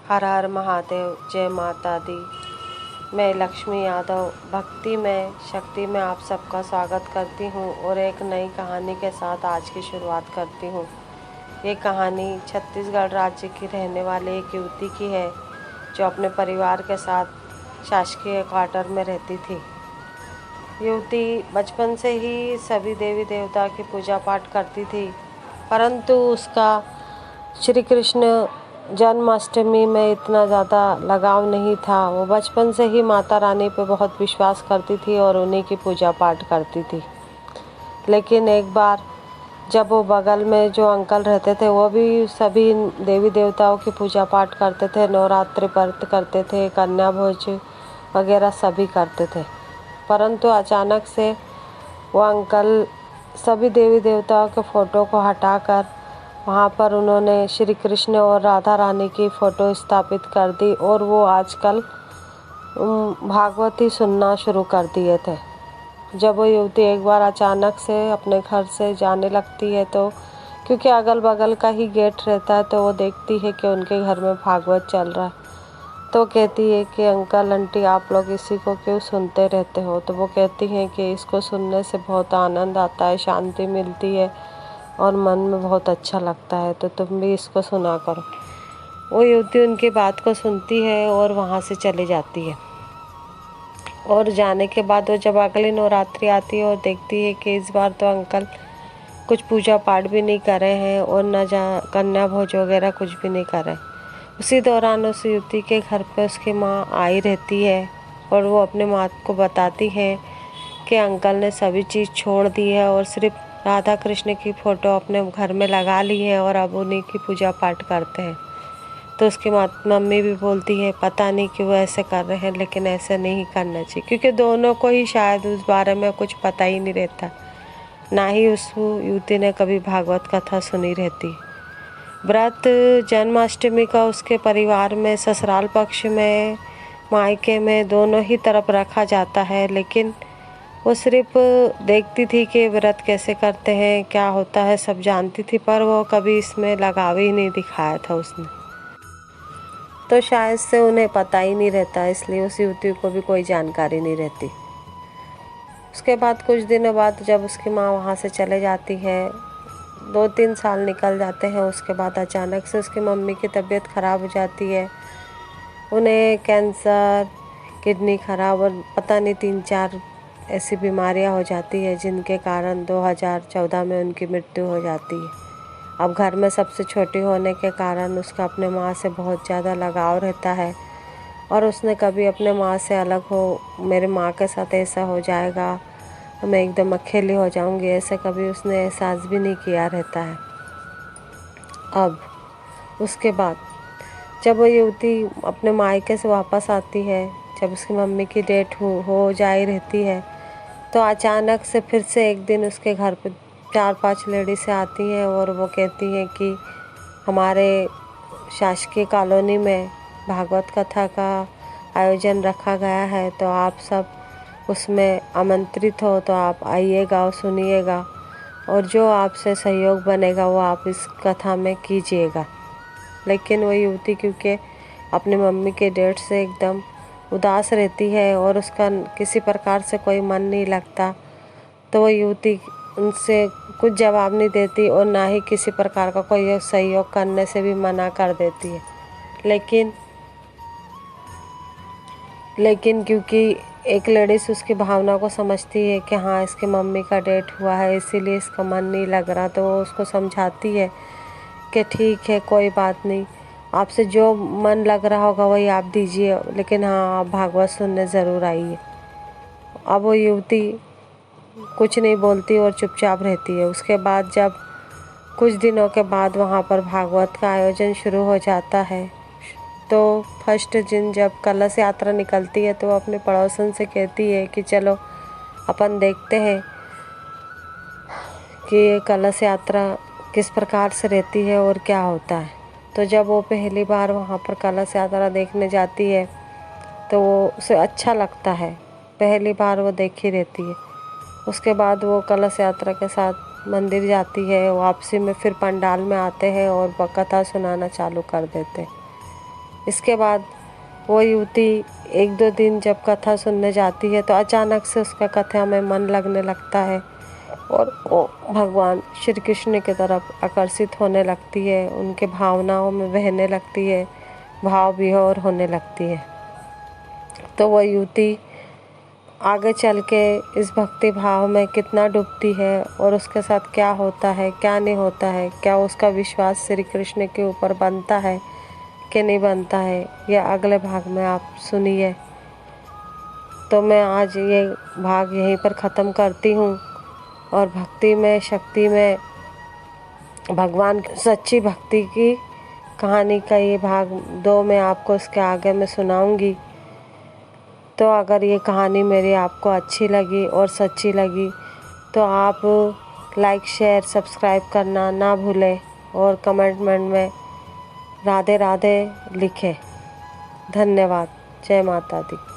हर हर महादेव, जय माता दी। मैं लक्ष्मी यादव भक्ति में शक्ति में आप सबका स्वागत करती हूँ और एक नई कहानी के साथ आज की शुरुआत करती हूँ। ये कहानी छत्तीसगढ़ राज्य की रहने वाली एक युवती की है जो अपने परिवार के साथ शासकीय क्वार्टर में रहती थी। युवती बचपन से ही सभी देवी देवता की पूजा पाठ करती थी, परंतु उसका श्री कृष्ण जन्माष्टमी में इतना ज़्यादा लगाव नहीं था। वो बचपन से ही माता रानी पे बहुत विश्वास करती थी और उन्हीं की पूजा पाठ करती थी। लेकिन एक बार जब वो बगल में जो अंकल रहते थे वो भी सभी देवी देवताओं की पूजा पाठ करते थे, नवरात्रि व्रत करते थे, कन्या भोज वगैरह सभी करते थे, परंतु अचानक से वो अंकल सभी देवी देवताओं के फ़ोटो को हटाकर वहाँ पर उन्होंने श्री कृष्ण और राधा रानी की फ़ोटो स्थापित कर दी और वो आजकल भागवत ही सुनना शुरू कर दिए थे। जब वो युवती एक बार अचानक से अपने घर से जाने लगती है तो क्योंकि अगल बगल का ही गेट रहता है तो वो देखती है कि उनके घर में भागवत चल रहा है। तो कहती है कि अंकल आंटी आप लोग इसी को क्यों सुनते रहते हो? तो वो कहती हैं कि इसको सुनने से बहुत आनंद आता है, शांति मिलती है और मन में बहुत अच्छा लगता है, तो तुम भी इसको सुना करो। वो युवती उनकी बात को सुनती है और वहाँ से चली जाती है। और जाने के बाद वो जब अगली नवरात्रि आती है और देखती है कि इस बार तो अंकल कुछ पूजा पाठ भी नहीं कर रहे हैं और न कन्या भोज वगैरह कुछ भी नहीं कर रहे। उसी दौरान उस युवती के घर पे उसकी माँ आई रहती है और वो अपने माँ को बताती है कि अंकल ने सभी चीज़ छोड़ दी है और सिर्फ राधा कृष्ण की फ़ोटो अपने घर में लगा ली है और अब उन्हीं की पूजा पाठ करते हैं। तो उसकी मम्मी भी बोलती है पता नहीं क्यों ऐसे कर रहे हैं, लेकिन ऐसे नहीं करना चाहिए, क्योंकि दोनों को ही शायद उस बारे में कुछ पता ही नहीं रहता, ना ही उस युवती ने कभी भागवत कथा सुनी रहती। व्रत जन्माष्टमी का उसके परिवार में ससुराल पक्ष में मायके में दोनों ही तरफ रखा जाता है, लेकिन वो सिर्फ देखती थी कि व्रत कैसे करते हैं, क्या होता है, सब जानती थी, पर वो कभी इसमें लगाव ही नहीं दिखाया था उसने। तो शायद से उन्हें पता ही नहीं रहता, इसलिए उस युवती को भी कोई जानकारी नहीं रहती। उसके बाद कुछ दिनों बाद जब उसकी माँ वहाँ से चले जाती है, 2-3 साल निकल जाते हैं। उसके बाद अचानक से उसकी मम्मी की तबीयत ख़राब हो जाती है। उन्हें कैंसर, किडनी ख़राब और पता नहीं 3-4 ऐसी बीमारियां हो जाती है जिनके कारण 2014 में उनकी मृत्यु हो जाती है। अब घर में सबसे छोटी होने के कारण उसका अपने माँ से बहुत ज़्यादा लगाव रहता है और उसने कभी अपने माँ से अलग हो, मेरे माँ के साथ ऐसा हो जाएगा, मैं एकदम अकेली हो जाऊंगी, ऐसा कभी उसने एहसास भी नहीं किया रहता है। अब उसके बाद जब वो युवती अपने मायके से वापस आती है, जब उसकी मम्मी की डेथ हो जा ही रहती है, तो अचानक से फिर से एक दिन उसके घर पे 4-5 लेडीज़ आती हैं और वो कहती हैं कि हमारे शासकीय कॉलोनी में भागवत कथा का आयोजन रखा गया है, तो आप सब उसमें आमंत्रित हो, तो आप आइएगा और सुनिएगा और जो आपसे सहयोग बनेगा वो आप इस कथा में कीजिएगा। लेकिन वो युवती क्योंकि अपनी मम्मी के डेथ से एकदम उदास रहती है और उसका किसी प्रकार से कोई मन नहीं लगता, तो वो युवती उनसे कुछ जवाब नहीं देती और ना ही किसी प्रकार का कोई सहयोग करने से भी मना कर देती है। लेकिन क्योंकि एक लेडीज़ उसकी भावना को समझती है कि हाँ इसकी मम्मी का डेथ हुआ है इसीलिए इसका मन नहीं लग रहा, तो वो उसको समझाती है कि ठीक है कोई बात नहीं, आपसे जो मन लग रहा होगा वही आप दीजिए, लेकिन हाँ आप भागवत सुनने ज़रूर आइए। अब वो युवती कुछ नहीं बोलती और चुपचाप रहती है। उसके बाद जब कुछ दिनों के बाद वहाँ पर भागवत का आयोजन शुरू हो जाता है, तो फर्स्ट दिन जब कलश यात्रा निकलती है तो वो अपने पड़ोसन से कहती है कि चलो अपन देखते हैं कि ये कलश यात्रा किस प्रकार से रहती है और क्या होता है। तो जब वो पहली बार वहाँ पर कलश यात्रा देखने जाती है तो वो उसे अच्छा लगता है, पहली बार वो देखी रहती है। उसके बाद वो कलश यात्रा के साथ मंदिर जाती है, वापसी में फिर पंडाल में आते हैं और कथा सुनाना चालू कर देते हैं। इसके बाद वो युवती 1-2 दिन जब कथा सुनने जाती है तो अचानक से उसका कथा में मन लगने लगता है और वो भगवान श्री कृष्ण की तरफ आकर्षित होने लगती है, उनके भावनाओं में बहने लगती है, भाव विभोर होने लगती है। तो वो युवती आगे चल के इस भक्ति भाव में कितना डूबती है और उसके साथ क्या होता है, क्या नहीं होता है, क्या उसका विश्वास श्री कृष्ण के ऊपर बनता है कि नहीं बनता है, यह अगले भाग में आप सुनिए। तो मैं आज ये भाग यहीं पर ख़त्म करती हूँ और भक्ति में, शक्ति में, भगवान सच्ची भक्ति की कहानी का ये भाग 2 मैं आपको इसके आगे में सुनाऊंगी। तो अगर ये कहानी मेरी आपको अच्छी लगी और सच्ची लगी तो आप लाइक, शेयर, सब्सक्राइब करना ना भूलें और कमेंट में राधे राधे लिखें। धन्यवाद। जय माता दी।